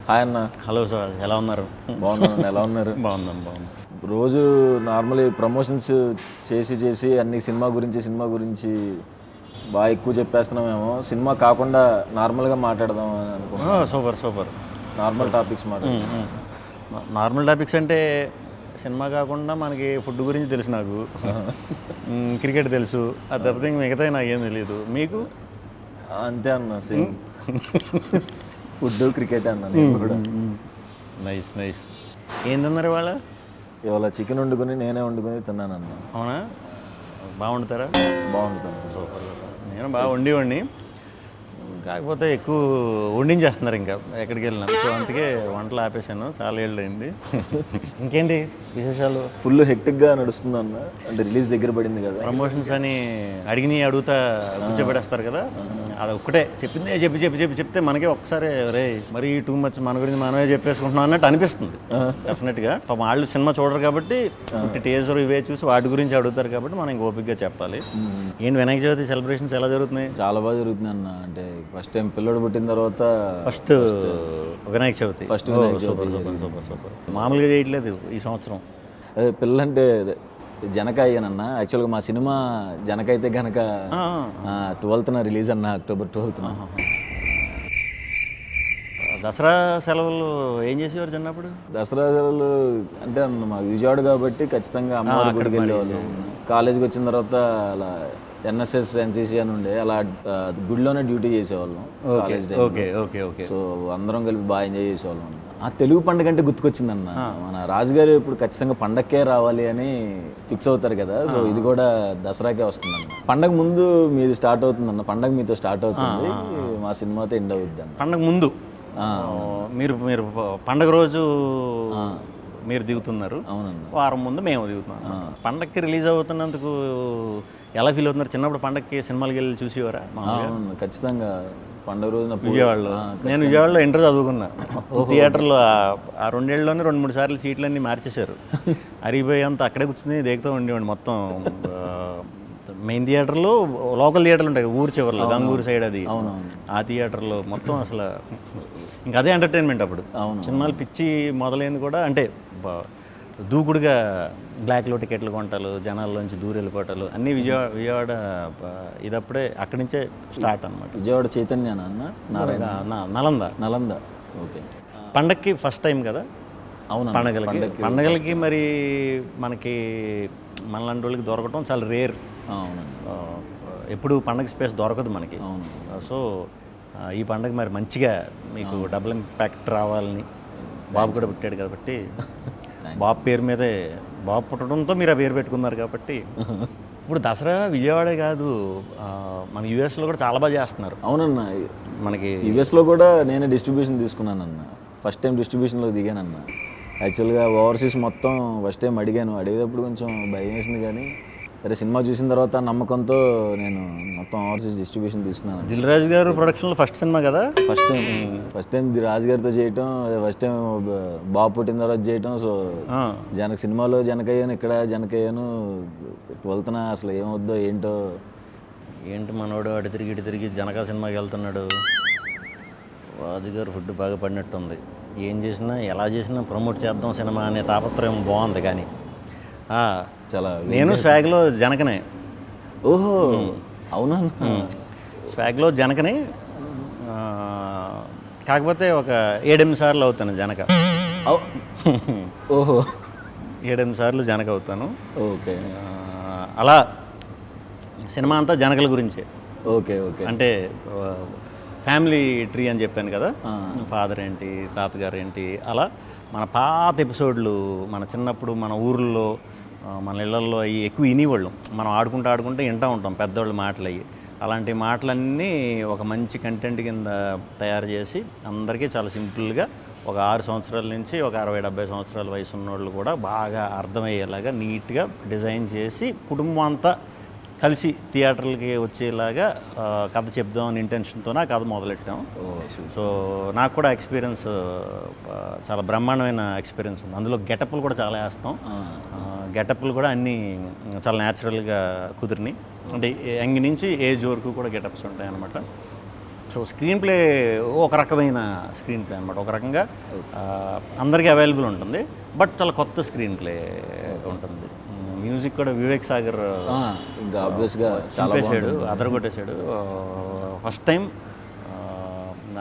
Hi అన్న. Hello sir, ఎలా ఉన్నారు? బాగున్నాను. ఎలా ఉన్నారు? బాగుంది. రోజు నార్మల్లీ ప్రమోషన్స్ చేసి అన్ని సినిమా గురించి బాగా ఎక్కువ చెప్పేస్తున్నామేమో. సినిమా కాకుండా నార్మల్గా మాట్లాడదాం అని అనుకుంటున్నాను. సూపర్. నార్మల్ టాపిక్స్ మాట్లాడదాం. నార్మల్ టాపిక్స్ అంటే సినిమా కాకుండా మనకి ఫుడ్ గురించి తెలుసు, నాకు క్రికెట్ తెలుసు, అది తప్పితే ఇంక మిగతా నాకు ఏం తెలియదు. మీకు? అంతే అన్న, సేమ్. ఫుడ్ క్రికెట్ అన్న నేను కూడా. నైస్. ఏం తిన్నారు ఇవాళ? ఇవాళ చికెన్ నేనే వండుకొని తిన్నానన్న. అవునా? బాగా వండుతారా? బాగుంటుంది. సూపర్. నేను బాగా వండి కాకపోతే ఎక్కువ వండించేస్తున్నారు ఇంకా ఎక్కడికి వెళ్ళినా. సో అందుకే వంటలు ఆపేశాను, చాలా ఏళ్ళు అయింది. ఇంకేంటి విశేషాలు? ఫుల్ హెక్టిక్గా నడుస్తుంది అన్న. అంటే రిలీజ్ దగ్గర పడింది కదా, ప్రమోషన్స్ అని అడుగుతా కూర్చోబెడేస్తారు కదా, అది ఒక్కటే చెప్పి చెప్తే మనకి ఒక్కసారి రే మరీ టూ మచ్, మన గురించి మనమే చెప్పేసుకుంటున్నాం అన్నట్టు అనిపిస్తుంది. డెఫినెట్గా పాపం వాళ్ళు సినిమా చూడరు కాబట్టి టేజర్ ఇవే చూసి వాటి గురించి అడుగుతారు కాబట్టి మనం ఇంక ఓపికగా చెప్పాలి. ఏంటి వినాయక చవితి సెలబ్రేషన్స్ ఎలా జరుగుతున్నాయి? చాలా బాగా జరుగుతుంది అన్న. అంటే ఫస్ట్ టైం పిల్లడు పుట్టిన తర్వాత ఫస్ట్ వినాయక చవితి. సూపర్. మామూలుగా చేయట్లేదు ఈ సంవత్సరం. అదే పిల్లంటే జనక అయ్యానన్న. యాక్చువల్గా మా సినిమా జనక అయితే కనుక 12th రిలీజ్ అన్న, October 12th. దసరా సెలవులు ఏం చేసేవారు చిన్నప్పుడు? దసరా సెలవులు అంటే అన్న మా విజయవాడ కాబట్టి ఖచ్చితంగా అమ్మవారి గుడికి వెళ్ళేవాళ్ళు. కాలేజీకి వచ్చిన తర్వాత అలా NSS NCC అని ఉండే, అలా గుడిలోనే డ్యూటీ చేసేవాళ్ళం కాలేజ్ టైం. ఓకే. సో అందరం కలిపి బాగా ఎంజాయ్ చేసేవాళ్ళం. ఆ తెలుగు పండుగ అంటే గుర్తుకొచ్చిందన్న. మన రాజుగారు ఇప్పుడు ఖచ్చితంగా పండగకే రావాలి అని ఫిక్స్ అవుతారు కదా. సో ఇది కూడా దసరాకే వస్తుందన్న. పండగ ముందు మీది స్టార్ట్ అవుతుందన్న. పండగ మీతో స్టార్ట్ అవుతుంది, మా సినిమాతో ఎండ్ అవుద్ది అన్న. పండగ ముందు మీరు పండగ రోజు మీరు దిగుతున్నారు. అవునన్న. వారం ముందు మేము దిగుతున్నాం. పండగకి రిలీజ్ అవుతున్నందుకు ఎలా ఫీల్ అవుతున్నారు? చిన్నప్పుడు పండగకి సినిమాలకి వెళ్ళి చూసేవారా? ఖచ్చితంగా పండుగ రోజున విజయవాడలో. నేను విజయవాడలో ఇంటర్ చదువుకున్నా. థియేటర్లో ఆ 2 ఏళ్ళలోనే 2-3 సార్లు సీట్లన్నీ మార్చేశారు. అరిగిపోయి అంతా అక్కడే కూర్చుని దేగుతూ ఉండేవాడిని. మొత్తం మెయిన్ థియేటర్లో, లోకల్ థియేటర్లు ఉంటాయి ఊరు చివరిలో, గంగూరు సైడ్, అది ఆ థియేటర్లో మొత్తం అసలు ఇంకా అదే ఎంటర్టైన్మెంట్ అప్పుడు. సినిమాలు పిచ్చి మొదలైంది కూడా అంటే దూకుడుగా బ్లాక్లో టికెట్లు కొంటాలు, జనాల్లోంచి దూరం వెళ్ళిపోవటాలు అన్నీ విజయవాడ ఇదప్పుడే అక్కడి నుంచే స్టార్ట్ అనమాట. విజయవాడ చైతన్య అన్న, నలంద. ఓకే. పండగకి ఫస్ట్ టైం కదా. అవును. పండగలకి మరి మనకి మనలాంటి వాళ్ళకి దొరకటం చాలా రేర్. ఎప్పుడు పండగ స్పేస్ దొరకదు మనకి. సో ఈ పండగ మరి మంచిగా మీకు డబుల్ ఇంపాక్ట్ రావాలని బాబు కూడా పుట్టాడు కాబట్టి, బాబు పేరు మీదే, బాబు పుట్టడంతో మీరు ఆ పేరు పెట్టుకున్నారు కాబట్టి. ఇప్పుడు దసరా విజయవాడే కాదు, మన యూఎస్లో కూడా చాలా బాగా చేస్తున్నారు. అవునన్న. మనకి యూఎస్లో కూడా నేనే డిస్ట్రిబ్యూషన్ తీసుకున్నానన్న. ఫస్ట్ టైం డిస్ట్రిబ్యూషన్లో దిగానన్న. యాక్చువల్గా ఓవర్సీస్ మొత్తం ఫస్ట్ టైం అడిగేటప్పుడు కొంచెం భయం వేసింది, కానీ సరే సినిమా చూసిన తర్వాత నమ్మకంతో నేను మొత్తం ఓవర్సీస్ డిస్ట్రిబ్యూషన్ తీసుకున్నాను. దిల్ రాజు గారు ప్రొడక్షన్లో ఫస్ట్ సినిమా కదా. ఫస్ట్ టైం రాజు గారితో చేయటం, ఫస్ట్ టైం బాబు పుట్టిన తర్వాత చేయటం. సో సినిమాలో జనకయ్యాను, ఇక్కడ జనకయ్యాను. 12th అసలు ఏమవుద్దో ఏంటి మనోడు అటు తిరిగి జనక సినిమాకి వెళ్తున్నాడు. రాజుగారు ఫుడ్ బాగా పడినట్టుంది. ఏం చేసినా ఎలా చేసినా ప్రమోట్ చేద్దాం సినిమా అనే తాపత్రయం బాగుంది. కానీ చాలా నేను స్వాగ్లో జనకనే. ఓహో, అవునా? స్వాగ్లో జనకనే, కాకపోతే ఒక 7-8 సార్లు అవుతాను జనక. ఓహో, 7-8 సార్లు జనక అవుతాను. ఓకే. అలా సినిమా అంతా జనకల గురించే. ఓకే. అంటే ఫ్యామిలీ ట్రీ అని చెప్పాను కదా, ఫాదర్ ఏంటి, తాతగారు ఏంటి, అలా మన పాత ఎపిసోడ్లు, మన చిన్నప్పుడు మన ఊర్లో, మన ఇళ్లల్లో అవి ఎక్కువ వినేవాళ్ళం. మనం ఆడుకుంటూ వింటూ ఉంటాం పెద్దవాళ్ళ మాటలు. అవి అలాంటి మాటలన్నీ ఒక మంచి కంటెంట్ కింద తయారు చేసి అందరికీ చాలా సింపుల్గా ఒక 6 సంవత్సరాల నుంచి ఒక 60-70 సంవత్సరాల వయసు ఉన్నోళ్ళు కూడా బాగా అర్థమయ్యేలాగా నీట్గా డిజైన్ చేసి కుటుంబం అంతా కలిసి థియేటర్లకి వచ్చేలాగా కథ చెప్దామని ఇంటెన్షన్తో ఆ కథ మొదలెట్టాం. సో నాకు కూడా ఎక్స్పీరియన్స్, చాలా బ్రహ్మాండమైన ఎక్స్పీరియన్స్ ఉంది. అందులో గెటప్లు కూడా చాలా వేస్తాం. గెటప్లు కూడా అన్నీ చాలా న్యాచురల్గా కుదిరినాయి. అంటే యంగ్ నుంచి ఏజ్ వరకు కూడా గెటప్స్ ఉంటాయి అన్నమాట. సో స్క్రీన్ ప్లే ఒక రకమైన స్క్రీన్ ప్లే అనమాట, ఒక రకంగా అందరికీ అవైలబుల్ ఉంటుంది, బట్ చాలా కొత్త స్క్రీన్ ప్లే ఉంటుంది. మ్యూజిక్ కూడా వివేక్ సాగర్ ఇంకా ఆబ్వియస్గా చంపేశాడు, అదరగొట్టేశాడు. ఫస్ట్ టైం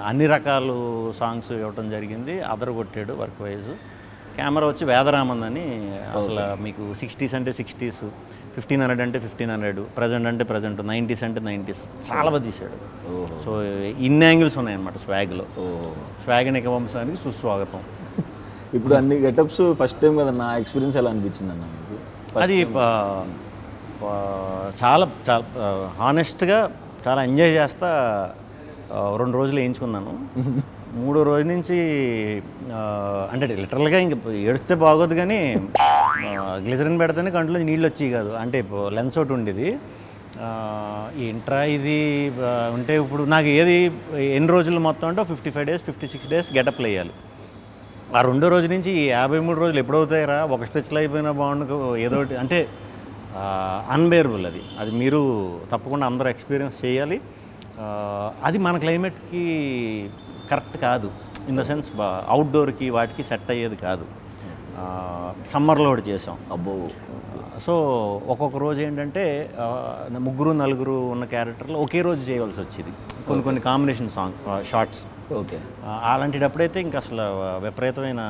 అన్ని రకాలు సాంగ్స్ ఇవ్వటం జరిగింది, అదరగొట్టాడు వర్క్ వైజ్. కెమెరా వచ్చి వేదరామన్ అని, అసలు మీకు 60s అంటే 60s, 1500 అంటే 1500, ప్రజెంట్ అంటే ప్రజెంట్, 90s అంటే 90s చాలా బాగా తీశాడు. సో ఇన్ని యాంగిల్స్ ఉన్నాయన్నమాట స్వాగ్లో. స్వాగ్ వంశానికి సుస్వాగతం. ఇప్పుడు అన్ని గెటప్స్ ఫస్ట్ టైం కదా, నా ఎక్స్పీరియన్స్ ఎలా అనిపించింది అన్న మీకు? అది చాలా చాలా హానెస్ట్గా చాలా ఎంజాయ్ చేస్తా 2 రోజులు వేయించుకున్నాను. 3వ రోజు నుంచి అంటే లిటరల్గా ఇంక ఏడిస్తే బాగోదు, కానీ గ్లిజరిన్ పెడితేనే కంట్లో నీళ్ళు వచ్చేవి కాదు. అంటే లెన్స్ ఒకటి ఉండేది, ఏంట్రా ఇది ఉంటే ఇప్పుడు నాకు ఏది ఎన్ని రోజులు మొత్తం అంటే 55 days 56 days గెటప్లు వేయాలి. ఆ 2వ రోజు నుంచి 53 రోజులు ఎప్పుడవుతాయిరా, ఒక స్ట్రెచ్లో అయిపోయినా బాగుండు ఏదో ఒకటి, అంటే అన్బేరబుల్. అది మీరు తప్పకుండా అందరూ ఎక్స్పీరియన్స్ చేయాలి. అది మన క్లైమేట్కి కరెక్ట్ కాదు, ఇన్ ద సెన్స్ అవుట్డోర్కి వాటికి సెట్ అయ్యేది కాదు. సమ్మర్లో ఒకటి చేసాం. అబ్బో. సో ఒక్కొక్క రోజు ఏంటంటే 3-4 ఉన్న క్యారెక్టర్లు ఒకే రోజు చేయవలసి వచ్చేది, కొన్ని కాంబినేషన్ షార్ట్స్. ఓకే. అలాంటిటప్పుడైతే ఇంకా అసలు విపరీతమైన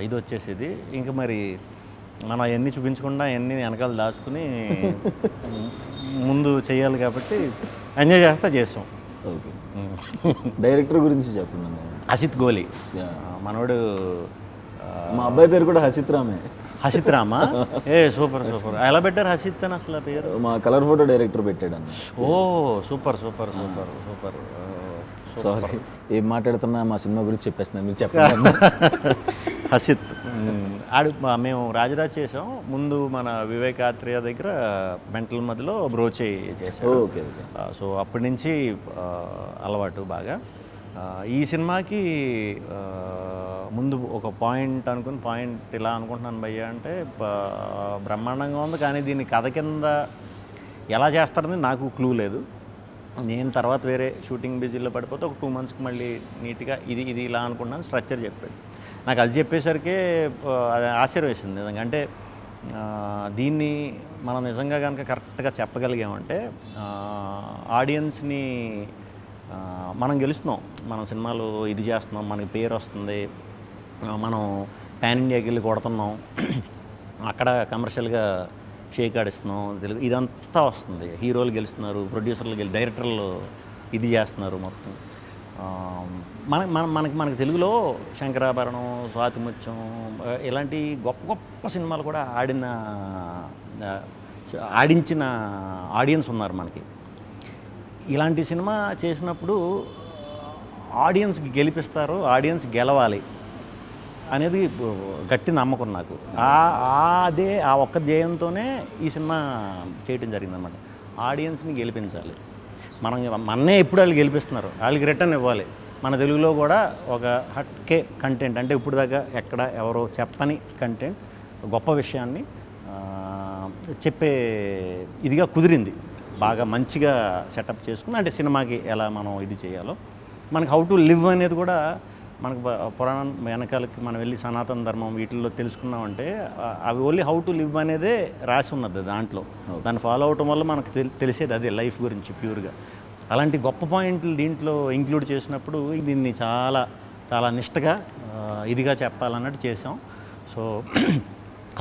ఇది వచ్చేసేది. ఇంకా మరి మనం అవన్నీ చూపించకుండా అవన్నీ వెనకాల దాచుకుని ముందు చేయాలి కాబట్టి ఎంజాయ్ చేసాం. ఓకే. డైరెక్టర్ గురించి చెప్పండి. హసిత్ గోలి మనోడు. మా అబ్బాయి పేరు కూడా హసిత్ రామే. హసిత్ రామా? సూపర్. ఎలా పెట్టారు హసిత్ అని అసలు పేరు? మా కలర్ ఫోటో డైరెక్టర్ పెట్టాడు అన్న. ఓ సూపర్. సారీ, ఏం మాట్లాడుతున్నా మా సినిమా గురించి చెప్పేస్తున్నాను, మీరు చెప్పండి. హసిత్ మేము రాజరాజ్ చేసాం ముందు, మన వివేకాత్రేయ దగ్గర మెంటల్ మధ్యలో బ్రోచే చేసాం. ఓకే. సో అప్పటి నుంచి అలవాటు బాగా. ఈ సినిమాకి ముందు ఒక పాయింట్ ఇలా అనుకుంటున్నాను భయ్య అంటే, బ్రహ్మాండంగా ఉంది, కానీ దీన్ని కథ కింద ఎలా చేస్తారని నాకు క్లూ లేదు. నేను తర్వాత వేరే షూటింగ్ బిజీలో పడిపోతే ఒక 2 monthsకి మళ్ళీ నీట్గా ఇది ఇలా అనుకుంటున్నాను, స్ట్రక్చర్ చెప్పాడు. నాకు అది చెప్పేసరికి అది ఆశ్చర్యం వేసింది నిజంగా. అంటే దీన్ని మనం నిజంగా కనుక కరెక్ట్గా చెప్పగలిగామంటే ఆడియన్స్ని మనం గెలుస్తున్నాం. మనం సినిమాలు ఇది చేస్తున్నాం, మనకి పేరు వస్తుంది, మనం పాన్ ఇండియాకి వెళ్ళి కొడుతున్నాం, అక్కడ కమర్షియల్గా షేక్ ఆడిస్తున్నాం, తెలుగు ఇదంతా వస్తుంది. హీరోలు గెలుస్తున్నారు, ప్రొడ్యూసర్లు డైరెక్టర్లు ఇది చేస్తున్నారు మొత్తం. మనకి తెలుగులో శంకరాభరణం, స్వాతిముత్యం ఇలాంటి గొప్ప సినిమాలు కూడా ఆడించిన ఆడియన్స్ ఉన్నారు మనకి. ఇలాంటి సినిమా చేసినప్పుడు ఆడియన్స్కి గెలిపిస్తారు, ఆడియన్స్ గెలవాలి అనేది గట్టి నమ్మకం నాకు. అదే ఆ ఒక్క ధ్యేయంతోనే ఈ సినిమా చేయటం జరిగిందనమాట. ఆడియన్స్ని గెలిపించాలి. మన్నే ఎప్పుడు వాళ్ళు గెలిపిస్తున్నారు, వాళ్ళకి రిటర్న్ ఇవ్వాలి. మన తెలుగులో కూడా ఒక హట్కే కంటెంట్, అంటే ఇప్పుడు దాకా ఎక్కడ ఎవరో చెప్పని కంటెంట్, గొప్ప విషయాన్ని చెప్పే ఇదిగా కుదిరింది. బాగా మంచిగా సెటప్ చేసుకుని, అంటే సినిమాకి ఎలా మనం ఇది చేయాలో, మనకి హౌ టు లివ్ అనేది కూడా మనకు పురాణం వెనకాలకి మనం వెళ్ళి సనాతన ధర్మం వీటిల్లో తెలుసుకున్నామంటే అవి ఓన్లీ హౌ టు లివ్ అనేదే రాసి ఉన్నది దాంట్లో. దాన్ని ఫాలో అవటం వల్ల మనకు తెలిసేది అదే లైఫ్ గురించి ప్యూర్గా. అలాంటి గొప్ప పాయింట్లు దీంట్లో ఇంక్లూడ్ చేసినప్పుడు దీన్ని చాలా చాలా నిష్టగా ఇదిగా చెప్పాలన్నట్టు చేసాం. సో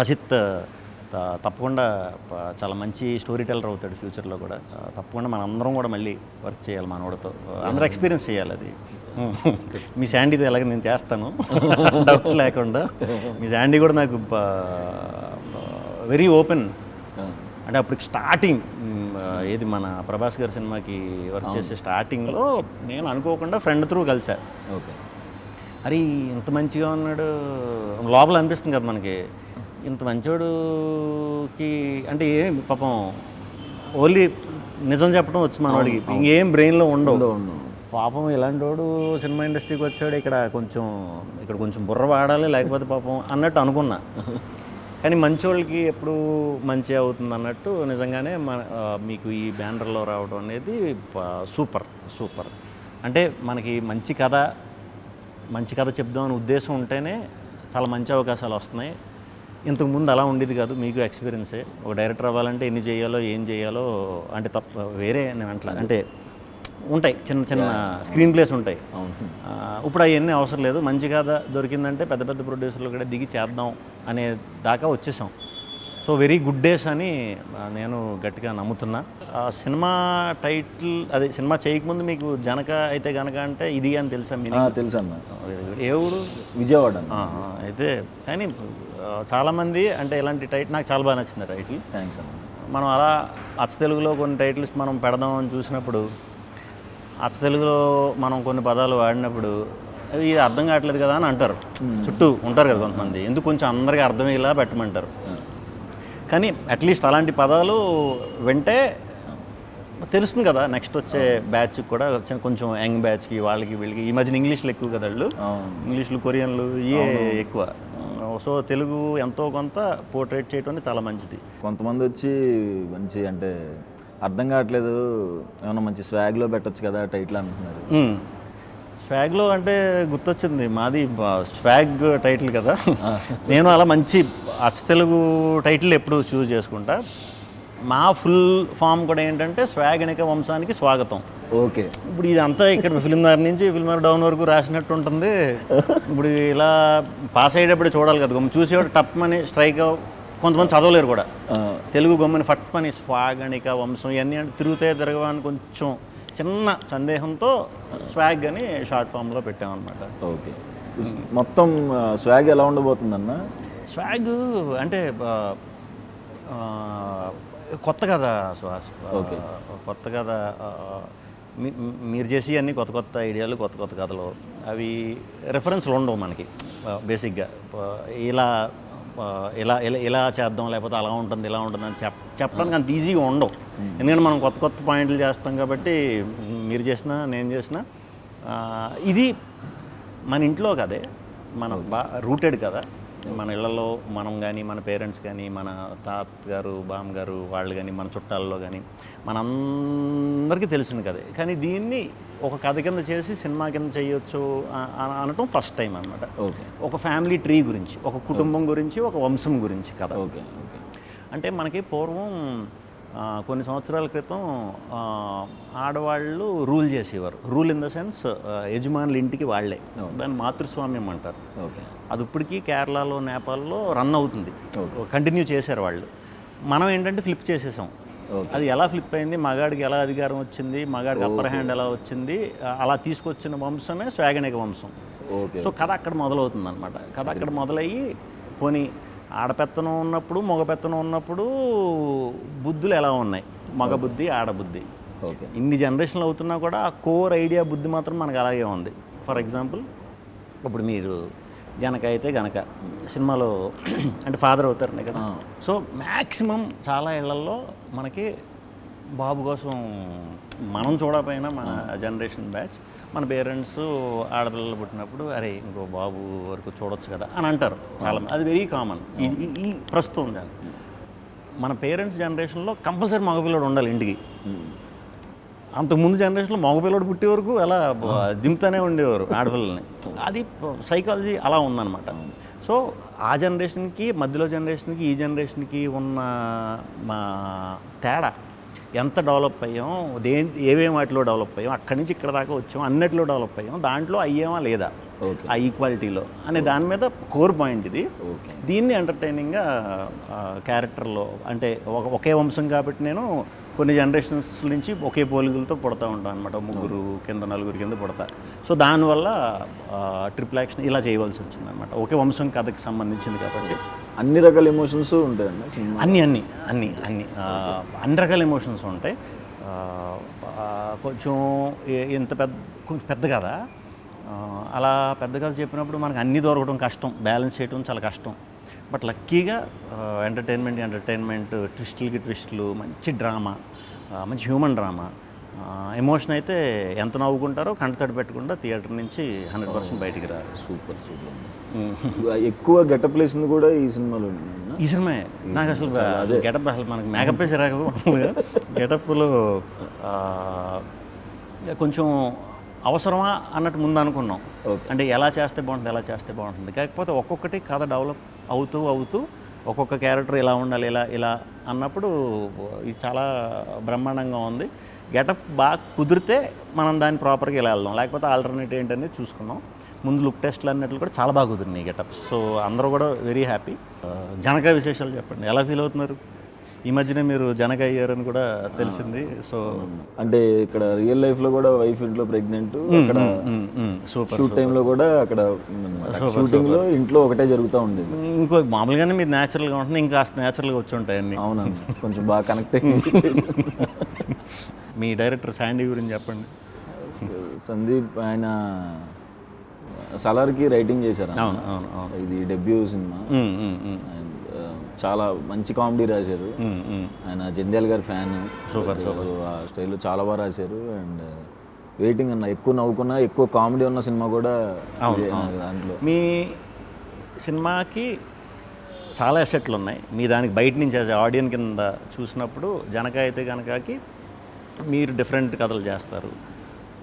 హసిత్ తప్పకుండా చాలా మంచి స్టోరీ టెల్లర్ అవుతాడు ఫ్యూచర్లో కూడా. తప్పకుండా మన అందరం కూడా మళ్ళీ వర్క్ చేయాలి మనోడితో, అందరూ ఎక్స్పీరియన్స్ చేయాలి అది. మీ శాండీతో ఎలాగ నేను చేస్తాను డౌట్ లేకుండా. మీ శాండీ కూడా నాకు వెరీ ఓపెన్. అంటే అప్పటికి స్టార్టింగ్ ఏది మన ప్రభాస్ గారి సినిమాకి వర్క్ చేసే స్టార్టింగ్లో నేను అనుకోకుండా ఫ్రెండ్ త్రూ కలిసా. ఓకే, అరే ఇంత మంచిగా ఉన్నాడు లోపల అనిపిస్తుంది కదా మనకి, ఇంత మంచోడుకి అంటే ఏం పాపం ఓన్లీ నిజం చెప్పడం వచ్చు మనవాడికి, ఇంకేం బ్రెయిన్లో ఉండవు. పాపం ఇలాంటి వాడు సినిమా ఇండస్ట్రీకి వచ్చాడు, ఇక్కడ కొంచెం బుర్ర వాడాలి లేకపోతే పాపం అన్నట్టు అనుకున్నా. కానీ మంచోళ్ళకి ఎప్పుడు మంచి అవుతుంది అన్నట్టు నిజంగానే మీకు ఈ బ్యానర్లో రావడం అనేది సూపర్. అంటే మనకి మంచి కథ చెప్దామనే ఉద్దేశం ఉంటేనే చాలా మంచి అవకాశాలు వస్తున్నాయి. ఇంతకుముందు అలా ఉండేది కాదు. మీకు ఎక్స్పీరియన్సే. ఒక డైరెక్టర్ అవ్వాలంటే ఎన్ని చేయాలో ఏం చేయాలో అంటే వేరే నేను అంటలా అంటే ఉంటాయి, చిన్న చిన్న స్క్రీన్ ప్లేస్ ఉంటాయి. ఇప్పుడు అవన్నీ అవసరం లేదు. మంచి కథ దొరికిందంటే పెద్ద పెద్ద ప్రొడ్యూసర్లు కూడా దిగి చేద్దాం అనే దాకా వచ్చేసాం. సో వెరీ గుడ్ డేస్ అని నేను గట్టిగా నమ్ముతున్నా. సినిమా టైటిల్ అదే సినిమా చేయకముందు మీకు జనక అయితే గనక అంటే ఇది అని తెలుసా? తెలుసు అన్న. ఏ ఊరు? విజయవాడ. అయితే కానీ చాలామంది అంటే ఇలాంటి టైటిల్ నాకు చాలా బాగా నచ్చింది టైటిల్. థ్యాంక్స్ అన్న. మనం అలా అచ్చ తెలుగులో కొన్ని టైటిల్స్ మనం పెడదాం అని చూసినప్పుడు అచ్చ తెలుగులో మనం కొన్ని పదాలు వాడినప్పుడు ఇది అర్థం కావట్లేదు కదా అని అంటారు. చుట్టూ ఉంటారు కదా కొంతమంది, ఎందుకు కొంచెం అందరికీ అర్థమయ్యేలా పెట్టమంటారు. కానీ అట్లీస్ట్ అలాంటి పదాలు వింటే తెలుస్తుంది కదా నెక్స్ట్ వచ్చే బ్యాచ్కి కూడా, కొంచెం యంగ్ బ్యాచ్కి వాళ్ళకి వీళ్ళకి. ఈ మధ్యన ఇంగ్లీష్లు ఎక్కువ కదా వాళ్ళు, ఇంగ్లీష్లు కొరియన్లు ఇవే ఎక్కువ. సో తెలుగు ఎంతో కొంత పోర్ట్రేట్ చేయడం చాలా మంచిది. కొంతమంది వచ్చి మంచి అంటే అర్థం కావట్లేదు, ఏమన్నా మంచి స్వాగ్లో పెట్టచ్చు కదా టైటిల్ అంటున్నారు. స్వాగ్లో అంటే గుర్తొచ్చింది, మాది స్వాగ్ టైటిల్ కదా. నేను అలా మంచి అచ్చ తెలుగు టైటిల్ ఎప్పుడు చూస్ చేసుకుంటా. మా ఫుల్ ఫామ్ కూడా ఏంటంటే స్వాగనిక వంశానికి స్వాగతం. ఓకే. ఇప్పుడు ఇదంతా ఇక్కడ ఫిల్మ్నగర్ నుంచి ఫిల్మ్నగర్ డౌన్ వరకు రాసినట్టు ఉంటుంది. ఇప్పుడు ఇలా పాస్ అయ్యేటప్పుడు చూడాలి కదా, చూసేవాడు టప్ అని స్ట్రైక్. కొంతమంది చదవలేరు కూడా తెలుగు గమ్మని ఫట్మని స్వాగనిక వంశం ఇవన్నీ అంటే తిరగవని కొంచెం చిన్న సందేహంతో స్వాగ్ అని షార్ట్ ఫామ్లో పెట్టామన్నమాట. ఓకే. మొత్తం స్వాగ్ ఎలా ఉండబోతుందన్న? స్వాగ్ అంటే కొత్త కదా శ్వాస. ఓకే. కొత్త కథ మీరు చేసి అన్ని కొత్త కొత్త ఐడియాలు, కొత్త కొత్త కథలు, అవి రెఫరెన్స్లు ఉండవు మనకి బేసిక్గా. ఇలా ఇలా ఇలా ఇలా చేద్దాం లేకపోతే అలా ఉంటుంది ఇలా ఉంటుంది అని చెప్పడానికి అంత ఈజీగా ఉండవు. ఎందుకంటే మనం కొత్త కొత్త పాయింట్లు చేస్తాం కాబట్టి, మీరు చేసినా నేను చేసినా ఇది మన ఇంట్లో కదే, మన రూటెడ్ కదా. మన ఇళ్లలో మనం కానీ, మన పేరెంట్స్ కానీ, మన తాతగారు బామ్మగారు వాళ్ళు కానీ, మన చుట్టాల్లో కానీ మనందరికీ తెలిసిన కదే. కానీ దీన్ని ఒక కథ కింద చేసి సినిమా కింద చేయొచ్చు అనటం ఫస్ట్ టైం అనమాట. ఓకే. ఒక ఫ్యామిలీ ట్రీ గురించి, ఒక కుటుంబం గురించి, ఒక వంశం గురించి కథ. ఓకే. ఓకే. అంటే మనకి పూర్వం కొన్ని సంవత్సరాల క్రితం ఆడవాళ్ళు రూల్ చేసేవారు. రూల్ ఇన్ ద సెన్స్ యజమానుల ఇంటికి వాళ్ళే, దాన్ని మాతృస్వామ్యం అంటారు. ఓకే. అది ఇప్పటికీ కేరళలో, నేపాల్లో రన్ అవుతుంది, కంటిన్యూ చేశారు వాళ్ళు. మనం ఏంటంటే ఫ్లిప్ చేసేసాం. అది ఎలా ఫ్లిప్ అయింది, మగాడికి ఎలా అధికారం వచ్చింది, మగాడికి అప్పర్ హ్యాండ్ ఎలా వచ్చింది, అలా తీసుకొచ్చిన వంశమే స్వాగనిక వంశం. సో కథ అక్కడ మొదలవుతుంది అనమాట. కథ అక్కడ మొదలయ్యి పోనీ ఆడపెత్తనం ఉన్నప్పుడు మగపెత్తనం ఉన్నప్పుడు బుద్ధులు ఎలా ఉన్నాయి, మగ బుద్ధి ఆడబుద్ధి. ఓకే. ఇన్ని జనరేషన్లు అవుతున్నా కూడా ఆ కోర్ ఐడియా బుద్ధి మాత్రం మనకు అలాగే ఉంది. ఫర్ ఎగ్జాంపుల్ ఇప్పుడు మీరు జనక అయితే గనక సినిమాలో అంటే ఫాదర్ అవుతారనే కదా. సో మ్యాక్సిమం చాలా ఇళ్లలో మనకి బాబు కోసం మనం చూడకపోయినా మన జనరేషన్ బ్యాచ్, మన పేరెంట్స్ ఆడపిల్లలు పుట్టినప్పుడు అరే ఇంకో బాబు వరకు చూడొచ్చు కదా అని అంటారు చాలా. అది వెరీ కామన్ ఈ ప్రస్తుతం. మన పేరెంట్స్ జనరేషన్లో కంపల్సరీ మగపిల్లడు ఉండాలి ఇంటికి. అంతకుముందు జనరేషన్లో మగపిల్లడు పుట్టే వరకు అలా దింపుతూనే ఉండేవారు ఆడపిల్లల్ని. అది సైకాలజీ అలా ఉందన్నమాట. సో ఆ జనరేషన్కి, మధ్యలో జనరేషన్కి, ఈ జనరేషన్కి ఉన్న మా తేడా ఎంత డెవలప్ అయ్యాం, ఏమేమి వాటిలో డెవలప్ అయ్యాం, అక్కడి నుంచి ఇక్కడ దాకా వచ్చాం, అన్నిటిలో డెవలప్ అయ్యాం, దాంట్లో అయ్యామా లేదా ఆ ఈక్వాలిటీలో అనే దాని మీద కోర్ పాయింట్ ఇది. దీన్ని ఎంటర్టైనింగ్గా క్యారెక్టర్లో అంటే ఒకే వంశం కాబట్టి నేను కొన్ని జనరేషన్స్ నుంచి ఒకే పోలికలతో పుడతా ఉంటాను అనమాట. ముగ్గురు కింద నలుగురు కింద పుడతా. సో దానివల్ల ట్రిపుల్ యాక్షన్ ఇలా చేయవలసి వచ్చింది అనమాట. ఒకే వంశం కథకి సంబంధించింది కాబట్టి అన్ని రకాల ఎమోషన్స్ ఉంటాయండి. అన్ని రకాల ఎమోషన్స్ ఉంటాయి. కొంచెం కొంచెం పెద్ద కదా, అలా పెద్ద కథ చెప్పినప్పుడు మనకు అన్నీ దొరకడం కష్టం, బ్యాలెన్స్ చేయడం చాలా కష్టం. బట్ లక్కీగా ఎంటర్టైన్మెంట్ ట్విస్టులు, మంచి డ్రామా, మంచి హ్యూమన్ డ్రామా, ఎమోషన్ అయితే ఎంత నవ్వుకుంటారో కంటతడి పెట్టకుండా థియేటర్ నుంచి 100% బయటికి రారు. సూపర్. ఎక్కువ గెటప్ వేసింది కూడా ఈ సినిమాలో. ఈ సినిమా నాకు అసలు గెటప్ అసలు మనకి మేకప్ వేసి రాక గెటప్లో కొంచెం అవసరమా అన్నట్టు ముందు అనుకున్నాం. Okay. అంటే ఎలా చేస్తే బాగుంటుంది కాకపోతే ఒక్కొక్కటి కథ డెవలప్ అవుతూ ఒక్కొక్క క్యారెక్టర్ ఇలా ఉండాలి ఇలా అన్నప్పుడు ఇది చాలా బ్రహ్మాండంగా ఉంది. గెటప్ బాగా కుదిరితే మనం దాన్ని ప్రాపర్గా ఇలా వెళ్దాం, లేకపోతే ఆల్టర్నేటివ్ ఏంటనేది చూసుకున్నాం. ముందు లుక్ టెస్ట్లు అన్నట్లు కూడా చాలా బాగా కుదిరినాయి గెటప్. సో అందరూ కూడా వెరీ హ్యాపీ. జనక విశేషాలు చెప్పండి, ఎలా ఫీల్ అవుతున్నారు? ఈ మధ్యనే మీరు జనక అయ్యారని కూడా తెలిసింది. సో అంటే ఇక్కడ రియల్ లైఫ్లో కూడా వైఫ్ ఇంట్లో ప్రెగ్నెంట్, అక్కడ సూపర్. షూట్ టైంలో కూడా అక్కడ షూటింగ్లో ఇంట్లో ఒకటే జరుగుతూ ఉండేది. ఇంకో మామూలుగానే మీరు న్యాచురల్గా ఉంటుంది, ఇంకా న్యాచురల్గా వచ్చి ఉంటాయి అన్నీ. అవునండి, కొంచెం బాగా కనెక్ట్ అయ్యి. మీ డైరెక్టర్ శాండీ గురించి చెప్పండి. సందీప్ ఆయన సలార్కి రైటింగ్ చేశారు. అవును. ఇది డెబ్యూ సినిమా. చాలా మంచి కామెడీ రాశారు. ఆయన జంధ్యాల గారి ఫ్యాన్. సూపర్. ఆ స్టైల్లో చాలా బాగా రాశారు. అండ్ వెయిటింగ్ అన్న, ఎక్కువ నవ్వుకున్నా ఎక్కువ కామెడీ ఉన్న సినిమా కూడా దాంట్లో. మీ సినిమాకి చాలా అసెట్లు ఉన్నాయి. మీ దానికి బయట నుంచి యాజ్ ఆడియన్స్ కింద చూసినప్పుడు జనక అయితే కనుకకి మీరు డిఫరెంట్ కథలు చేస్తారు,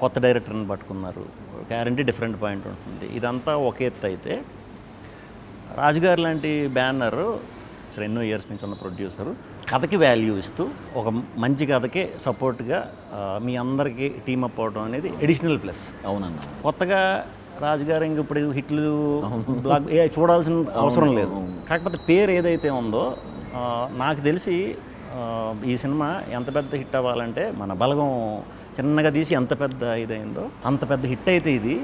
కొత్త డైరెక్టర్ని పట్టుకున్నారు, గ్యారంటీ డిఫరెంట్ పాయింట్ ఉంటుంది. ఇదంతా ఒక ఎత్తు అయితే రాజుగారు లాంటి బ్యానర్ ఎన్నో ఇయర్స్ నుంచి ఉన్న ప్రొడ్యూసరు కథకి వాల్యూ ఇస్తూ ఒక మంచి కథకే సపోర్ట్గా మీ అందరికీ టీమప్ అవడం అనేది ఎడిషనల్ ప్లస్. అవునన్నా, కొత్తగా రాజుగారు ఇంక ఇప్పుడు హిట్లు బ్లాక్ చూడాల్సిన అవసరం లేదు. కాకపోతే పేరు ఏదైతే ఉందో నాకు తెలిసి ఈ సినిమా ఎంత పెద్ద హిట్ అవ్వాలంటే మన బలగం చిన్నగా తీసి ఎంత పెద్ద ఇదైందో అంత పెద్ద హిట్ అయితే ఇది.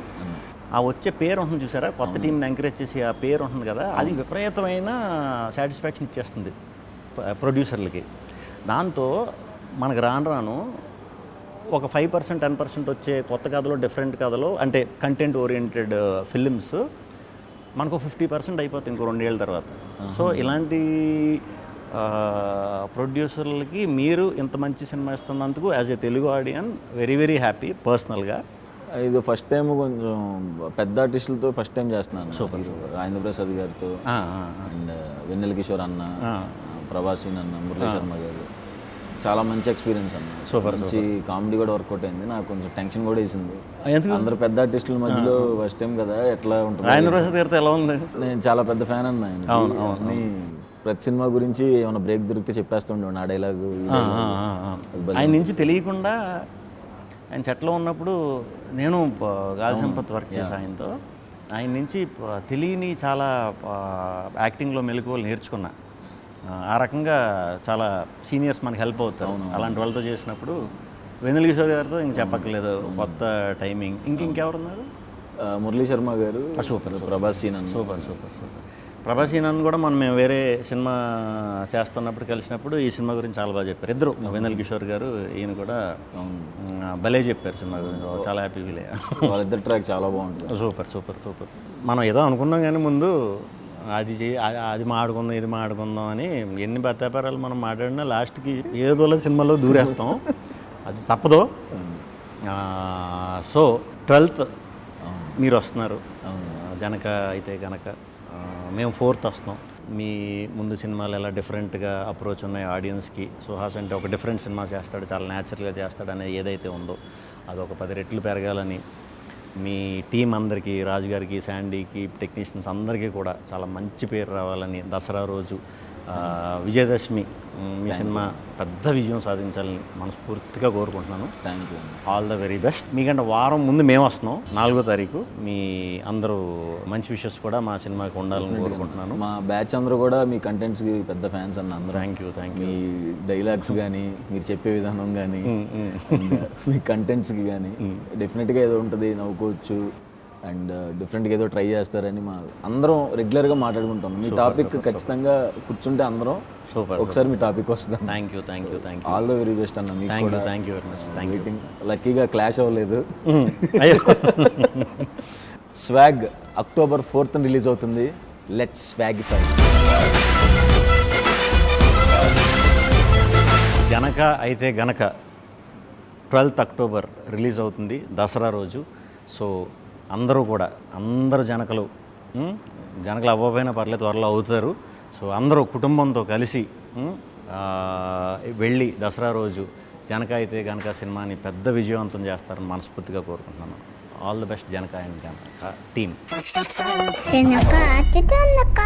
ఆ వచ్చే పేరు ఉంటుంది చూసారా, కొత్త టీంని ఎంకరేజ్ చేసి ఆ పేరు ఉంటుంది కదా, అది విపరీతమైన సాటిస్ఫాక్షన్ ఇచ్చేస్తుంది ప్రొడ్యూసర్లకి. దాంతో మనకు రాను ఒక 5% 10% వచ్చే కొత్త కథలో, డిఫరెంట్ కథలో, అంటే కంటెంట్ ఓరియంటెడ్ ఫిలిమ్స్ మనకు 50% అయిపోతుంది ఇంకో 2 ఏళ్ళ తర్వాత. సో ఇలాంటి ప్రొడ్యూసర్లకి మీరు ఇంత మంచి సినిమా ఇస్తున్నందుకు as a Telugu audience very very happy పర్సనల్గా. ఇది ఫస్ట్ టైం కొంచెం పెద్ద ఆర్టిస్టులతో ఫస్ట్ టైం చేస్తున్నాను. సూపర్. రాజేంద్ర ప్రసాద్ గారితో అండ్ వెన్నెల కిషోర్ అన్న, ప్రభాసీన్ అన్న, మురళీ శర్మ గారు, చాలా మంచి ఎక్స్పీరియన్స్ అన్న. సూపర్. మంచి కామెడీ కూడా వర్కౌట్ అయింది. నాకు కొంచెం టెన్షన్ కూడా వేసింది, అందరు పెద్ద ఆర్టిస్టుల మధ్యలో ఫస్ట్ టైం కదా, ఎట్లా ఉంటుంది. రాజేంద్ర ప్రసాద్ గారితో ఎలా ఉంది? నేను చాలా పెద్ద ఫ్యాన్ అన్న ఆయన. ప్రతి సినిమా గురించి ఏమైనా బ్రేక్ దొరికితే చెప్పేస్తుండే ఆ డైలాగు. ఆయన నుంచి తెలియకుండా ఆయన సెట్లో ఉన్నప్పుడు నేను గాలి సంపత్ వర్క్ చేసి ఆయనతో, ఆయన నుంచి తెలియని చాలా యాక్టింగ్లో మెలకువలు నేర్చుకున్నా. ఆ రకంగా చాలా సీనియర్స్ మనకి హెల్ప్ అవుతారు. అలాంటి వాళ్ళతో చేసినప్పుడు వెన్నెల కిషోర్ గారితో ఇంక చెప్పక్కర్లేదు, కొత్త టైమింగ్. ఇంకెవరున్నారు? మురళీ శర్మ గారు. సూపర్. ప్రభాసీన్ అన్న. సూపర్. ప్రభాసీన్ అన్న కూడా మనం మేము వేరే సినిమా చేస్తున్నప్పుడు కలిసినప్పుడు ఈ సినిమా గురించి చాలా బాగా చెప్పారు. ఇద్దరు, వెన్నెల కిషోర్ గారు ఈయన కూడా భలే చెప్పారు సినిమా గురించి. చాలా హ్యాపీ ఫీల్ అయ్యా. వాళ్ళిద్దరు ట్రాక్ చాలా బాగుంటుంది. సూపర్. మనం ఏదో అనుకున్నాం కానీ ముందు అది మాడుకుందాం ఇది మాడుకుందాం అని ఎన్ని బత్తాపారాలు మనం మాట్లాడినా లాస్ట్కి ఏదోలా సినిమాలో దూరేస్తాం. అది తప్పదు. సో 12th మీరు వస్తున్నారు. జనక అయితే కనుక మేము 4th వస్తున్నాం. మీ ముందు సినిమాలు ఎలా డిఫరెంట్గా అప్రోచ్ ఉన్నాయి ఆడియన్స్కి. సుహాస్ అంటే ఒక డిఫరెంట్ సినిమా చేస్తాడు, చాలా న్యాచురల్గా చేస్తాడు అనేది ఏదైతే ఉందో అది ఒక 10 రెట్లు పెరగాలని మీ టీం అందరికీ, రాజుగారికి, శాండీకి, టెక్నీషియన్స్ అందరికీ కూడా చాలా మంచి పేరు రావాలని, దసరా రోజు విజయదశమి మీ సినిమా పెద్ద విజయం సాధించాలని మనస్ఫూర్తిగా కోరుకుంటున్నాను. Thank you. All the very best. మీకంటే వారం ముందు మేము వస్తున్నాం, 4వ తారీఖు. మీ అందరూ మంచి విషెస్ కూడా మా సినిమాకి ఉండాలని కోరుకుంటున్నాను. మా బ్యాచ్ అందరూ కూడా మీ కంటెంట్స్కి పెద్ద ఫ్యాన్స్ అన్న అందరూ. Thank you. మీ డైలాగ్స్ కానీ, మీరు చెప్పే విధానం కానీ, మీ కంటెంట్స్కి కానీ డెఫినెట్గా ఏదో ఉంటుంది, నవ్వుకోవచ్చు. అండ్ డిఫరెంట్గా ఏదో ట్రై చేస్తారని మా అందరం రెగ్యులర్గా మాట్లాడుకుంటాం. మీ టాపిక్ ఖచ్చితంగా కూర్చుంటే అందరం సూపర్ ఒకసారి మీ టాపిక్ వస్తుంది. Thank you. All the very best అన్న. మీకు కూడా thank you very much. Waiting. లక్కీగా క్లాష్ అవ్వలేదు. స్వాగ్ October 4th రిలీజ్ అవుతుంది. లెట్స్ స్వాగిఫై. జనక అయితే గనక 12th October రిలీజ్ అవుతుంది, దసరా రోజు. సో అందరూ జనకలు అవ్వకపోయినా పర్లేదు, త్వరలో అవుతారు. సో అందరూ కుటుంబంతో కలిసి వెళ్ళి దసరా రోజు జనక అయితే గనక సినిమాని పెద్ద విజయవంతం చేస్తారని మనస్ఫూర్తిగా కోరుకుంటున్నాను. All the best Janaka and team. Janaka